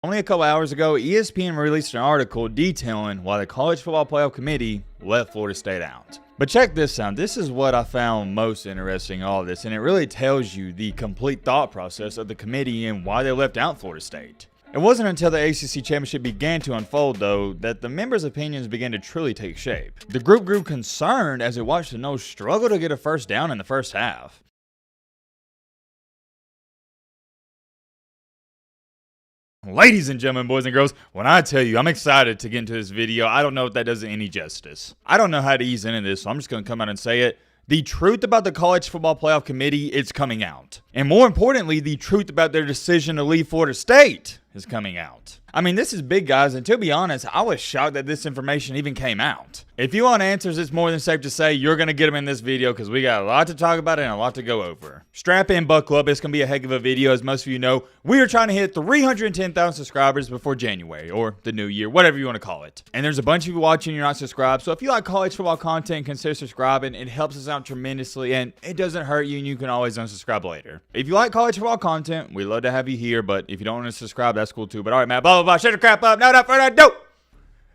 Only a couple hours ago, ESPN released an article detailing why the College Football Playoff Committee let Florida State out. But check this out. This is what I found most interesting in all of this, and it really tells you the complete thought process of the committee and why they left out Florida State. It wasn't until the ACC Championship began to unfold, though, that the members' opinions began to truly take shape. The group grew concerned as it watched the Noles struggle to get a first down in the first half. Ladies and gentlemen, boys and girls, when I tell you I'm excited to get into this video, I don't know if that does it any justice. I don't know how to ease into this, so I'm just going to come out and say it. The truth about the College Football Playoff Committee is coming out. And more importantly, the truth about their decision to leave Florida State is coming out. I mean, this is big, guys, and to be honest, I was shocked that this information even came out. If you want answers, it's more than safe to say you're going to get them in this video because we got a lot to talk about and a lot to go over. Strap in, buckle up. It's going to be a heck of a video. As most of you know, we are trying to hit 310,000 subscribers before January, or the new year, whatever you want to call it. And there's a bunch of you watching, you're not subscribed. So if you like college football content, consider subscribing. It helps us out tremendously, and it doesn't hurt you, and you can always unsubscribe later. If you like college football content, we'd love to have you here, but if you don't want to subscribe, that's cool too. But all right, man, blah, blah, blah, shut your crap up. No further ado.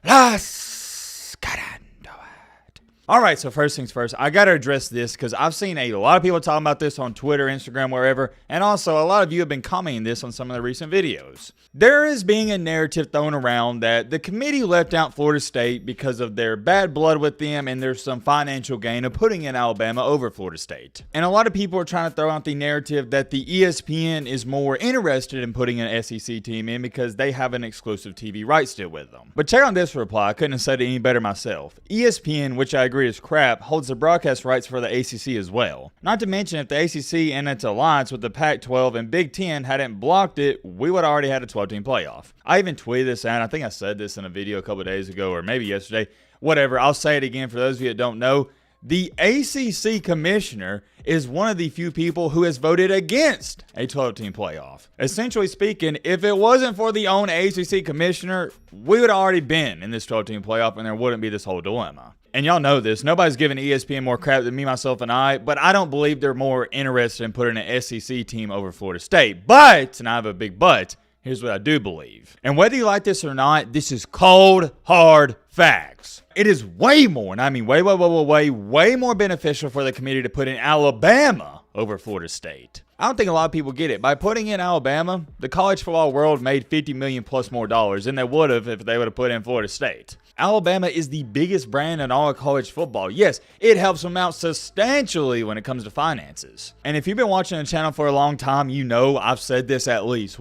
Let's get into it. All right, so first things first, I got to address this because I've seen a lot of people talking about this on Twitter, Instagram, wherever, and also a lot of you have been commenting this on some of the recent videos. There is being a narrative thrown around that the committee left out Florida State because of their bad blood with them and there's some financial gain of putting in Alabama over Florida State. And a lot of people are trying to throw out the narrative that the ESPN is more interested in putting an SEC team in because they have an exclusive TV rights deal with them. But check on this reply. I couldn't have said it any better myself. ESPN, which I agree is crap, holds the broadcast rights for the ACC as well. Not to mention if the ACC and its alliance with the Pac-12 and Big Ten hadn't blocked it, we would have already had a 12-team playoff. I even tweeted this out. I think I said this in a video a couple of days ago or maybe yesterday. Whatever. I'll say it again for those of you that don't know. The ACC commissioner is one of the few people who has voted against a 12-team playoff. Essentially speaking, if it wasn't for the own ACC commissioner, we would have already been in this 12-team playoff and there wouldn't be this whole dilemma. And y'all know this. Nobody's giving ESPN more crap than me, myself, and I, but I don't believe they're more interested in putting an SEC team over Florida State. But, and I have a big but, here's what I do believe. And whether you like this or not, this is cold, hard facts. It is way more, and I mean way more beneficial for the committee to put in Alabama over Florida State. I don't think a lot of people get it. By putting in Alabama, the college football world made $50 million plus more dollars than they would have if they would have put in Florida State. Alabama is the biggest brand in all of college football. Yes, it helps them out substantially when it comes to finances. And if you've been watching the channel for a long time, you know I've said this at least,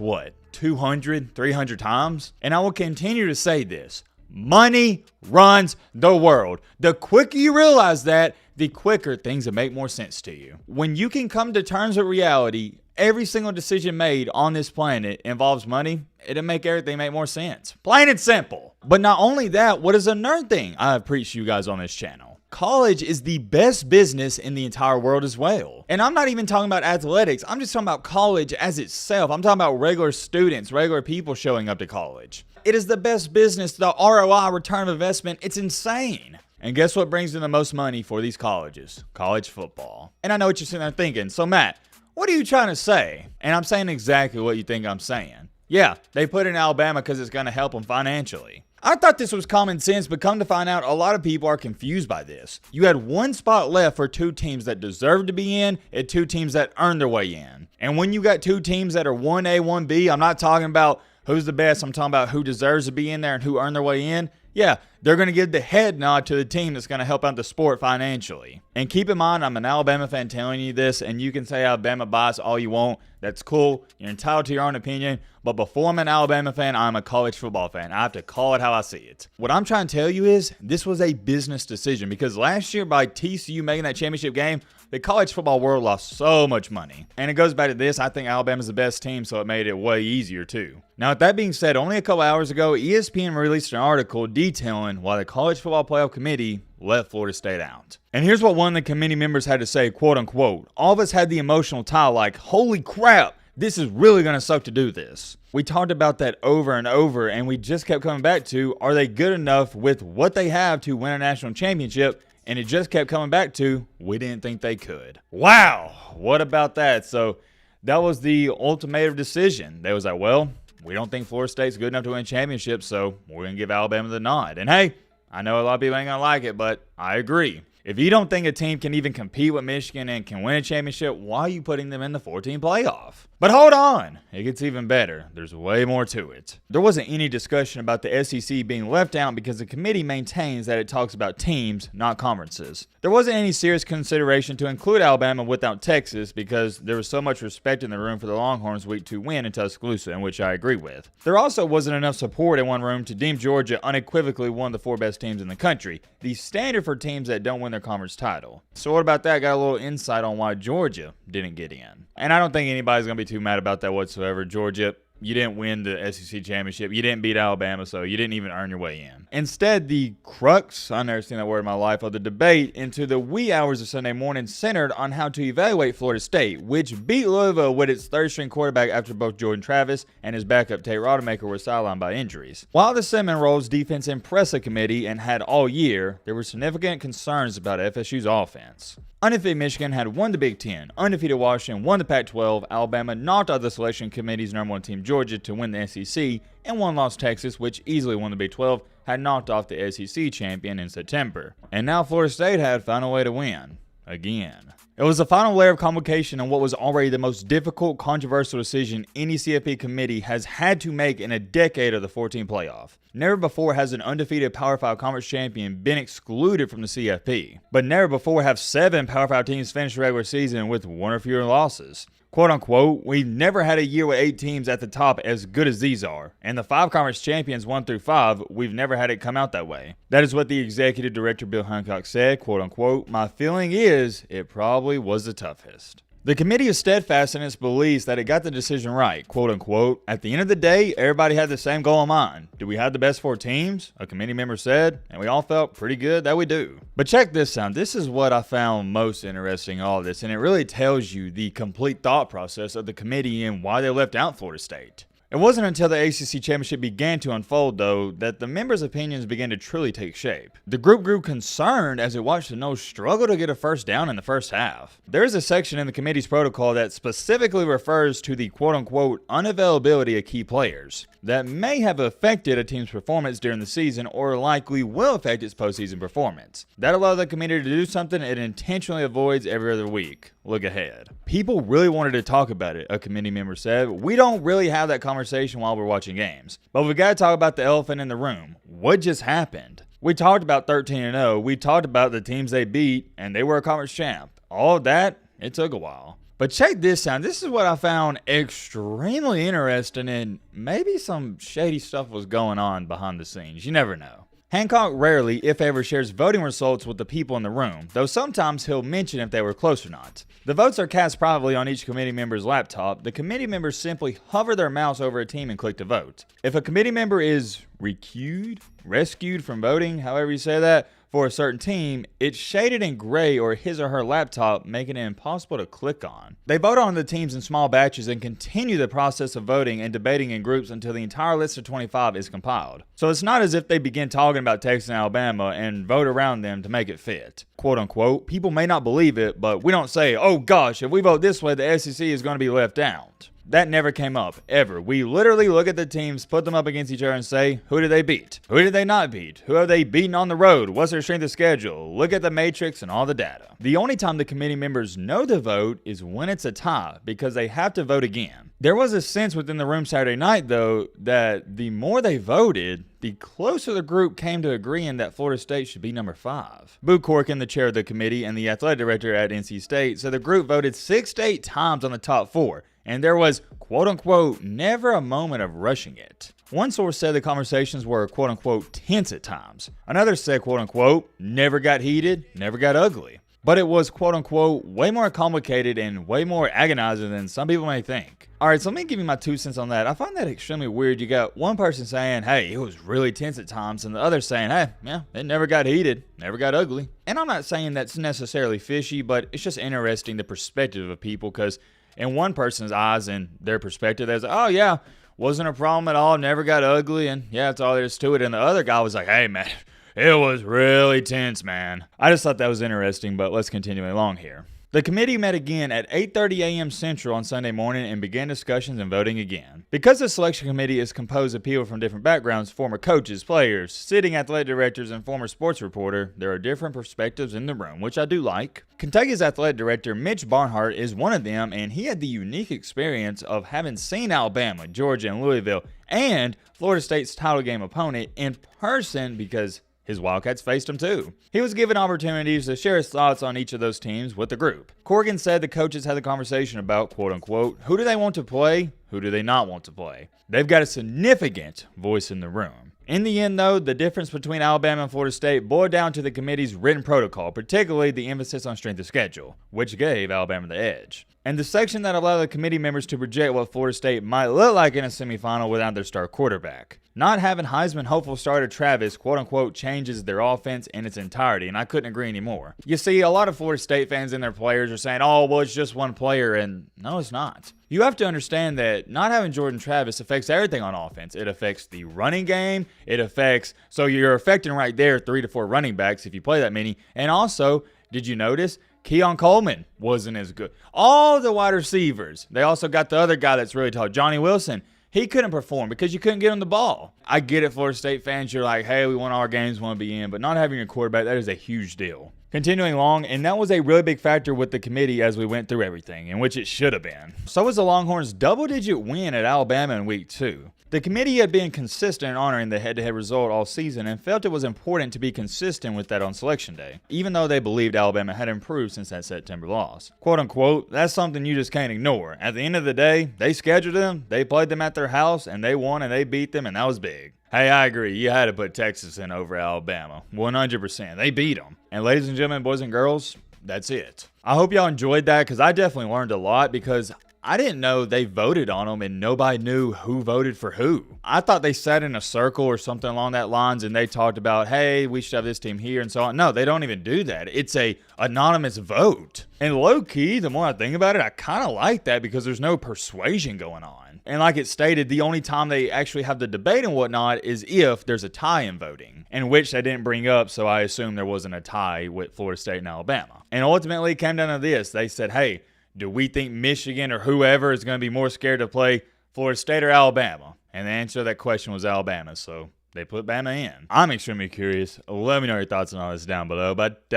200, 300 times? And I will continue to say this. Money runs the world. The quicker you realize that, the quicker things will make more sense to you. When you can come to terms with reality, every single decision made on this planet involves money, it'll make everything make more sense. Plain and simple. But not only that, what is another thing I have preached to you guys on this channel? College is the best business in the entire world as well. And I'm not even talking about athletics. I'm just talking about college as itself. I'm talking about regular students, regular people showing up to college. It is the best business. The ROI, return of investment, it's insane. And guess what brings in the most money for these colleges? College football. And I know what you're sitting there thinking. So Matt, what are you trying to say? And I'm saying exactly what you think I'm saying. Yeah, they put in Alabama because it's going to help them financially. I thought this was common sense, but come to find out, a lot of people are confused by this. You had one spot left for two teams that deserve to be in and two teams that earned their way in. And when you got two teams that are 1A, 1B, I'm not talking about who's the best. I'm talking about who deserves to be in there and who earned their way in. Yeah, they're going to give the head nod to the team that's going to help out the sport financially. And keep in mind, I'm an Alabama fan telling you this, and you can say Alabama bias all you want. That's cool. You're entitled to your own opinion. But before I'm an Alabama fan, I'm a college football fan. I have to call it how I see it. What I'm trying to tell you is this was a business decision because last year by TCU making that championship game, the college football world lost so much money. And it goes back to this. I think Alabama's the best team, so it made it way easier too. Now, with that being said, only a couple hours ago, ESPN released an article detailing why the College Football Playoff Committee let Florida State out. And here's what one of the committee members had to say, quote unquote, all of us had the emotional tie like, holy crap, this is really going to suck to do this. We talked about that over and over, and we just kept coming back to, are they good enough with what they have to win a national championship? And it just kept coming back to, we didn't think they could. Wow, what about that? So that was the ultimatum decision. They was like, well, we don't think Florida State's good enough to win championships, so we're going to give Alabama the nod. And hey, I know a lot of people ain't going to like it, but I agree. If you don't think a team can even compete with Michigan and can win a championship, why are you putting them in the 14 playoff? But hold on, it gets even better. There's way more to it. There wasn't any discussion about the SEC being left out because the committee maintains that it talks about teams, not conferences. There wasn't any serious consideration to include Alabama without Texas because there was so much respect in the room for the Longhorns Week 2 win in Tuscaloosa, in which I agree with. There also wasn't enough support in one room to deem Georgia unequivocally one of the 4 best teams in the country, the standard for teams that don't win their conference title. So what about that? Got a little insight on why Georgia didn't get in. And I don't think anybody's going to be too mad about that whatsoever. Georgia, you didn't win the SEC championship. You didn't beat Alabama, so you didn't even earn your way in. Instead, the crux, I've never seen that word in my life, of the debate into the wee hours of Sunday morning centered on how to evaluate Florida State, which beat Louisville with its third-string quarterback after both Jordan Travis and his backup Tate Rodemaker were sidelined by injuries. While the Seminoles defense impressed the committee and had all year, there were significant concerns about FSU's offense. Undefeated Michigan had won the Big Ten. Undefeated Washington won the Pac-12. Alabama knocked out the selection committee's #1 team Georgia to win the SEC, and one-loss Texas, which easily won the Big 12, had knocked off the SEC champion in September. And now Florida State had found a way to win. Again. It was the final layer of complication on what was already the most difficult, controversial decision any CFP committee has had to make in a decade of the 14 playoff. Never before has an undefeated Power 5 conference champion been excluded from the CFP. But never before have 7 Power 5 teams finished the regular season with 1 or fewer losses. Quote unquote, we've never had a year with 8 teams at the top as good as these are. And the 5 conference champions 1 through 5, we've never had it come out that way. That is what the executive director Bill Hancock said, quote unquote, my feeling is it probably was the toughest. The committee is steadfast in its beliefs that it got the decision right, quote unquote. At the end of the day, everybody had the same goal in mind. Do we have the best 4 teams? A committee member said, and we all felt pretty good that we do. But check this out. This is what I found most interesting in all of this, and it really tells you the complete thought process of the committee and why they left out Florida State. It wasn't until the ACC Championship began to unfold, though, that the members' opinions began to truly take shape. The group grew concerned as it watched the Noles struggle to get a first down in the first half. There is a section in the committee's protocol that specifically refers to the quote-unquote unavailability of key players that may have affected a team's performance during the season or likely will affect its postseason performance. That allowed the committee to do something it intentionally avoids every other week. Look ahead. People really wanted to talk about it, a committee member said. We don't really have that conversation while we're watching games. But we got to talk about the elephant in the room. What just happened? We talked about 13-0. We talked about the teams they beat, and they were a conference champ. All of that, it took a while. But check this out. This is what I found extremely interesting, and maybe some shady stuff was going on behind the scenes. You never know. Hancock rarely, if ever, shares voting results with the people in the room, though sometimes he'll mention if they were close or not. The votes are cast privately on each committee member's laptop. The committee members simply hover their mouse over a team and click to vote. If a committee member is rescued from voting, however you say that, for a certain team, it's shaded in gray or his or her laptop, making it impossible to click on. They vote on the teams in small batches and continue the process of voting and debating in groups until the entire list of 25 is compiled. So it's not as if they begin talking about Texas and Alabama and vote around them to make it fit. Quote unquote, people may not believe it, but we don't say, oh gosh, if we vote this way, the SEC is going to be left out. That never came up, ever. We literally look at the teams, put them up against each other and say, who did they beat? Who did they not beat? Who have they beaten on the road? What's their strength of schedule? Look at the matrix and all the data. The only time the committee members know the vote is when it's a tie, because they have to vote again. There was a sense within the room Saturday night, though, that the more they voted, the closer the group came to agreeing that Florida State should be number 5. Boo Corkin, the chair of the committee and the athletic director at NC State, said the group voted 6 to 8 times on the top 4. And there was, quote-unquote, never a moment of rushing it. One source said the conversations were, quote-unquote, tense at times. Another said, quote-unquote, never got heated, never got ugly. But it was, quote-unquote, way more complicated and way more agonizing than some people may think. Alright, so let me give you my 2 cents on that. I find that extremely weird. You got one person saying, hey, it was really tense at times, and the other saying, hey, yeah, it never got heated, never got ugly. And I'm not saying that's necessarily fishy, but it's just interesting the perspective of people, because in one person's eyes and their perspective, there's like, oh yeah, wasn't a problem at all, never got ugly, and yeah, that's all there is to it. And the other guy was like, hey man, it was really tense, man. I just thought that was interesting, but let's continue along here. The committee met again at 8:30 a.m. Central on Sunday morning and began discussions and voting again. Because the selection committee is composed of people from different backgrounds, former coaches, players, sitting athletic directors, and former sports reporter, there are different perspectives in the room, which I do like. Kentucky's athletic director, Mitch Barnhart, is one of them, and he had the unique experience of having seen Alabama, Georgia, and Louisville, and Florida State's title game opponent in person because his Wildcats faced him too. He was given opportunities to share his thoughts on each of those teams with the group. Corrigan said the coaches had the conversation about, quote unquote, who do they want to play, who do they not want to play. They've got a significant voice in the room. In the end, though, the difference between Alabama and Florida State boiled down to the committee's written protocol, particularly the emphasis on strength of schedule, which gave Alabama the edge. And the section that allowed the committee members to project what Florida State might look like in a semifinal without their star quarterback. Not having Heisman hopeful starter Travis, quote-unquote, changes their offense in its entirety, and I couldn't agree anymore. You see, a lot of Florida State fans and their players are saying, oh, well, it's just one player, and no, it's not. You have to understand that not having Jordan Travis affects everything on offense. It affects the running game. It affects, so you're affecting right there 3 to 4 running backs if you play that many. And also, did you notice Keon Coleman wasn't as good? All the wide receivers. They also got the other guy that's really tall, Johnny Wilson. He couldn't perform because you couldn't get him the ball. I get it, Florida State fans. You're like, hey, we want all our games, want to be in. But not having your quarterback, that is a huge deal. Continuing along, and that was a really big factor with the committee as we went through everything, in which it should have been. So was the Longhorns' double-digit win at Alabama in Week 2. The committee had been consistent in honoring the head-to-head result all season and felt it was important to be consistent with that on Selection Day, even though they believed Alabama had improved since that September loss. Quote-unquote, that's something you just can't ignore. At the end of the day, they scheduled them, they played them at their house, and they won and they beat them, and that was big. Hey, I agree. You had to put Texas in over Alabama. 100%. They beat them. And ladies and gentlemen, boys and girls, that's it. I hope y'all enjoyed that because I definitely learned a lot because I didn't know they voted on them and nobody knew who voted for who. I thought they sat in a circle or something along that lines and they talked about, hey, we should have this team here and so on. No, they don't even do that. It's a anonymous vote. And low key, the more I think about it, I kind of like that because there's no persuasion going on. And like it stated, the only time they actually have the debate and whatnot is if there's a tie in voting, in which they didn't bring up, so I assume there wasn't a tie with Florida State and Alabama. And ultimately, it came down to this. They said, hey, do we think Michigan or whoever is going to be more scared to play Florida State or Alabama? And the answer to that question was Alabama, so they put Bama in. I'm extremely curious. Let me know your thoughts on all this down below. But,